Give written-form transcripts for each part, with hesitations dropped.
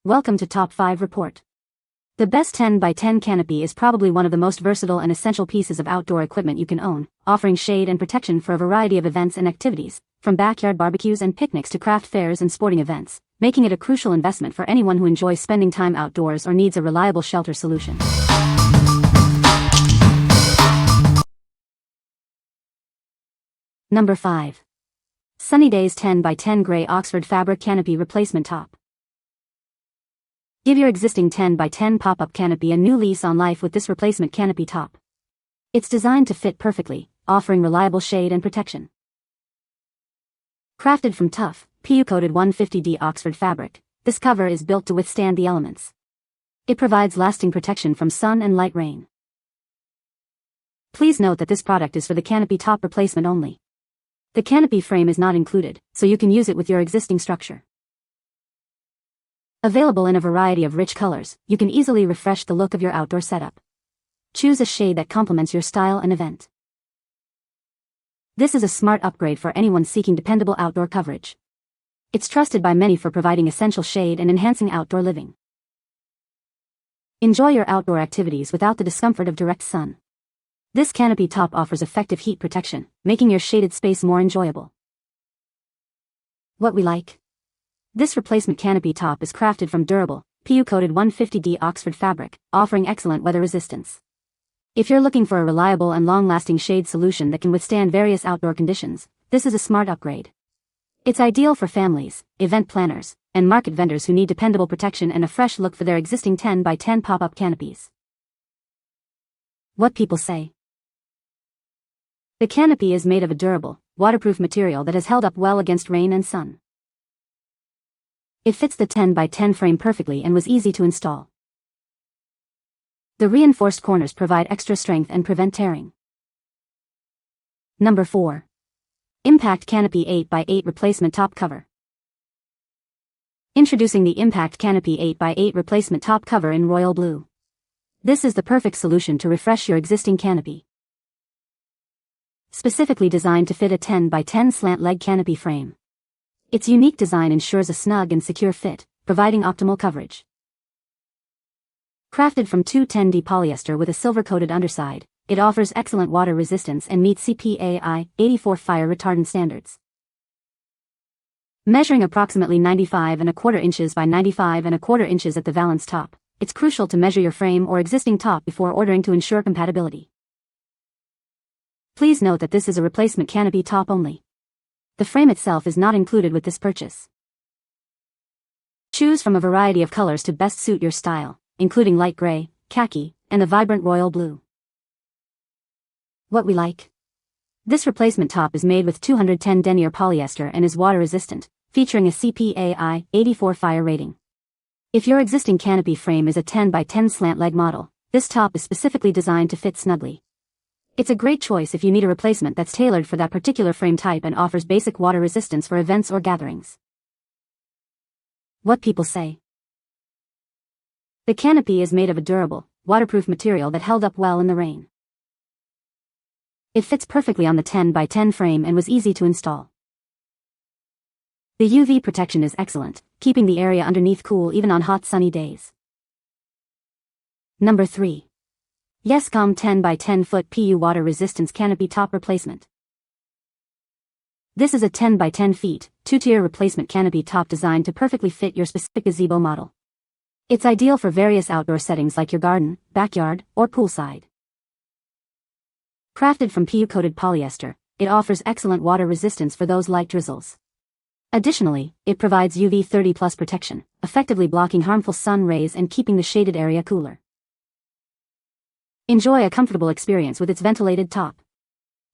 Welcome to Top 5 Report. The best 10 by 10 canopy is probably one of the most versatile and essential pieces of outdoor equipment you can own, offering shade and protection for a variety of events and activities, from backyard barbecues and picnics to craft fairs and sporting events, making it a crucial investment for anyone who enjoys spending time outdoors or needs a reliable shelter solution. Number 5. Sunnydaze 10 by 10 Grey Oxford Fabric Canopy Replacement Top. Give your existing 10 by 10 pop-up canopy a new lease on life with this replacement canopy top. It's designed to fit perfectly, offering reliable shade and protection. Crafted from tough, PU-coated 150D Oxford fabric, this cover is built to withstand the elements. It provides lasting protection from sun and light rain. Please note that this product is for the canopy top replacement only. The canopy frame is not included, so you can use it with your existing structure. Available in a variety of rich colors, you can easily refresh the look of your outdoor setup. Choose a shade that complements your style and event. This is a smart upgrade for anyone seeking dependable outdoor coverage. It's trusted by many for providing essential shade and enhancing outdoor living. Enjoy your outdoor activities without the discomfort of direct sun. This canopy top offers effective heat protection, making your shaded space more enjoyable. What we like? This replacement canopy top is crafted from durable, PU-coated 150D Oxford fabric, offering excellent weather resistance. If you're looking for a reliable and long-lasting shade solution that can withstand various outdoor conditions, this is a smart upgrade. It's ideal for families, event planners, and market vendors who need dependable protection and a fresh look for their existing 10 by 10 pop-up canopies. What people say? The canopy is made of a durable, waterproof material that has held up well against rain and sun. It fits the 10 by 10 frame perfectly and was easy to install. The reinforced corners provide extra strength and prevent tearing. Number 4. Impact Canopy 8 by 8 Replacement Top Cover. Introducing the Impact Canopy 8 by 8 Replacement Top Cover in royal blue. This is the perfect solution to refresh your existing canopy. Specifically designed to fit a 10 by 10 slant leg canopy frame. Its unique design ensures a snug and secure fit, providing optimal coverage. Crafted from 210D polyester with a silver-coated underside, it offers excellent water resistance and meets CPAI 84 fire retardant standards. Measuring approximately 95¼ inches by 95¼ inches at the valance top, it's crucial to measure your frame or existing top before ordering to ensure compatibility. Please note that this is a replacement canopy top only. The frame itself is not included with this purchase. Choose from a variety of colors to best suit your style, including light gray, khaki, and the vibrant royal blue. What we like? This replacement top is made with 210 denier polyester and is water resistant, featuring a CPAI 84 fire rating. If your existing canopy frame is a 10 by 10 slant leg model, this top is specifically designed to fit snugly. It's a great choice if you need a replacement that's tailored for that particular frame type and offers basic water resistance for events or gatherings. What people say? The canopy is made of a durable, waterproof material that held up well in the rain. It fits perfectly on the 10 by 10 frame and was easy to install. The UV protection is excellent, keeping the area underneath cool even on hot sunny days. Number 3. Yescom 10 by 10 foot PU water resistance canopy top replacement. This is a 10 by 10 feet, 2-tier replacement canopy top designed to perfectly fit your specific gazebo model. It's ideal for various outdoor settings like your garden, backyard, or poolside. Crafted from PU-coated polyester, it offers excellent water resistance for those light drizzles. Additionally, it provides UV 30+ protection, effectively blocking harmful sun rays and keeping the shaded area cooler. Enjoy a comfortable experience with its ventilated top.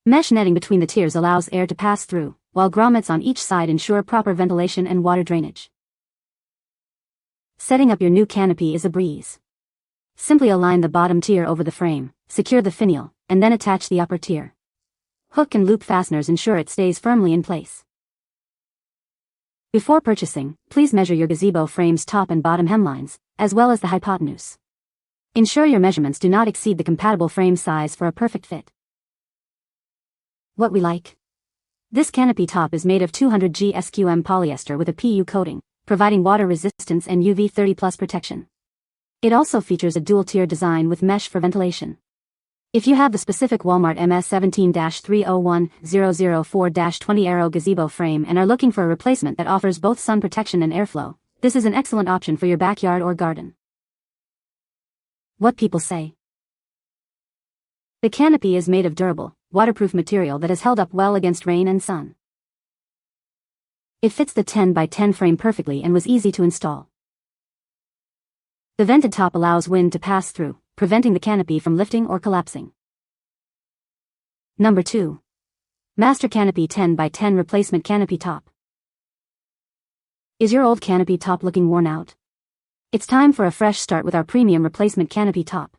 Mesh netting between the tiers allows air to pass through, while grommets on each side ensure proper ventilation and water drainage. Setting up your new canopy is a breeze. Simply align the bottom tier over the frame, secure the finial, and then attach the upper tier. Hook and loop fasteners ensure it stays firmly in place. Before purchasing, please measure your gazebo frame's top and bottom hemlines, as well as the hypotenuse. Ensure your measurements do not exceed the compatible frame size for a perfect fit. What we like? This canopy top is made of 200G SQM polyester with a PU coating, providing water resistance and UV 30+ protection. It also features a dual-tier design with mesh for ventilation. If you have the specific Walmart MS17-301004-20 Aero Gazebo frame and are looking for a replacement that offers both sun protection and airflow, this is an excellent option for your backyard or garden. What people say. The canopy is made of durable, waterproof material that has held up well against rain and sun. It fits the 10x10 frame perfectly and was easy to install. The vented top allows wind to pass through, preventing the canopy from lifting or collapsing. Number 2. MASTERCANOPY 10x10 Replacement Canopy Top. Is your old canopy top looking worn out? It's time for a fresh start with our premium replacement canopy top.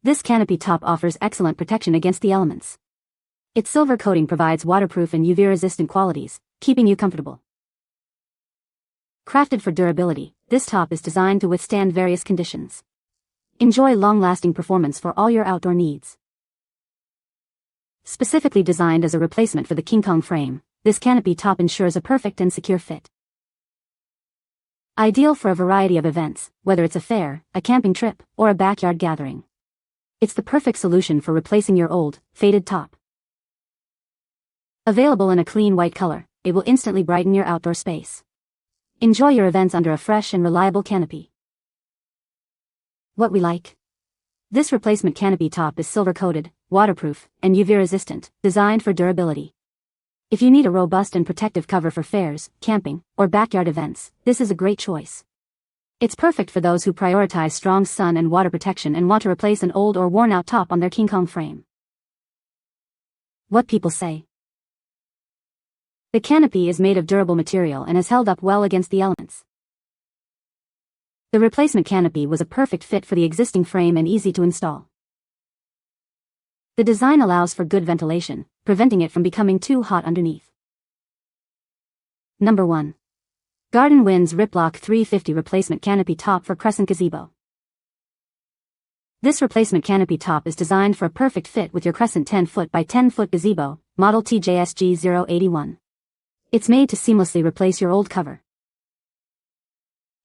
This canopy top offers excellent protection against the elements. Its silver coating provides waterproof and UV-resistant qualities, keeping you comfortable. Crafted for durability, this top is designed to withstand various conditions. Enjoy long-lasting performance for all your outdoor needs. Specifically designed as a replacement for the King Kong frame, this canopy top ensures a perfect and secure fit. Ideal for a variety of events, whether it's a fair, a camping trip, or a backyard gathering. It's the perfect solution for replacing your old, faded top. Available in a clean white color, it will instantly brighten your outdoor space. Enjoy your events under a fresh and reliable canopy. What we like. This replacement canopy top is silver-coated, waterproof, and UV-resistant, designed for durability. If you need a robust and protective cover for fairs, camping, or backyard events, this is a great choice. It's perfect for those who prioritize strong sun and water protection and want to replace an old or worn-out top on their King Kong frame. What people say. The canopy is made of durable material and has held up well against the elements. The replacement canopy was a perfect fit for the existing frame and easy to install. The design allows for good ventilation, preventing it from becoming too hot underneath. Number 1. Garden Wind's RipLock 350 Replacement Canopy Top for Crescent Gazebo. This replacement canopy top is designed for a perfect fit with your Crescent 10-foot by 10-foot gazebo, model TJSG081. It's made to seamlessly replace your old cover.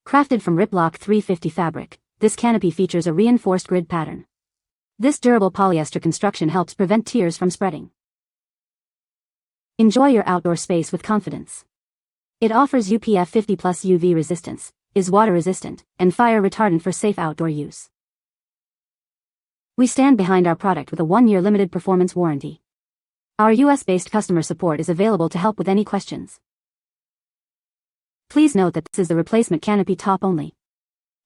Crafted from RipLock 350 fabric, this canopy features a reinforced grid pattern. This durable polyester construction helps prevent tears from spreading. Enjoy your outdoor space with confidence. It offers UPF 50+ UV resistance, is water resistant, and fire retardant for safe outdoor use. We stand behind our product with a 1-year limited performance warranty. Our US-based customer support is available to help with any questions. Please note that this is the replacement canopy top only.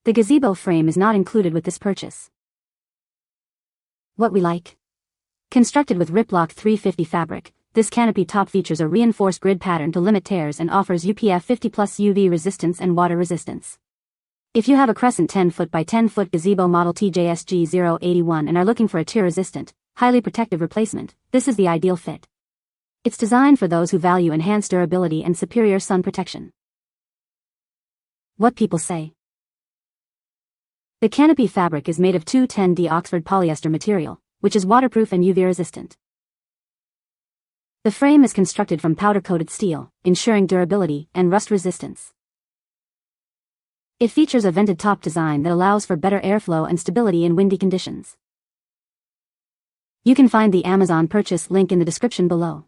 The gazebo frame is not included with this purchase. What we like. Constructed with RipLock 350 fabric, this canopy top features a reinforced grid pattern to limit tears and offers UPF 50+ UV resistance and water resistance. If you have a Crescent 10-foot by 10-foot gazebo model TJSG081 and are looking for a tear-resistant, highly protective replacement, this is the ideal fit. It's designed for those who value enhanced durability and superior sun protection. What people say. The canopy fabric is made of 210D Oxford polyester material, which is waterproof and UV resistant. The frame is constructed from powder-coated steel, ensuring durability and rust resistance. It features a vented top design that allows for better airflow and stability in windy conditions. You can find the Amazon purchase link in the description below.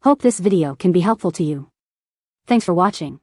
Hope this video can be helpful to you. Thanks for watching.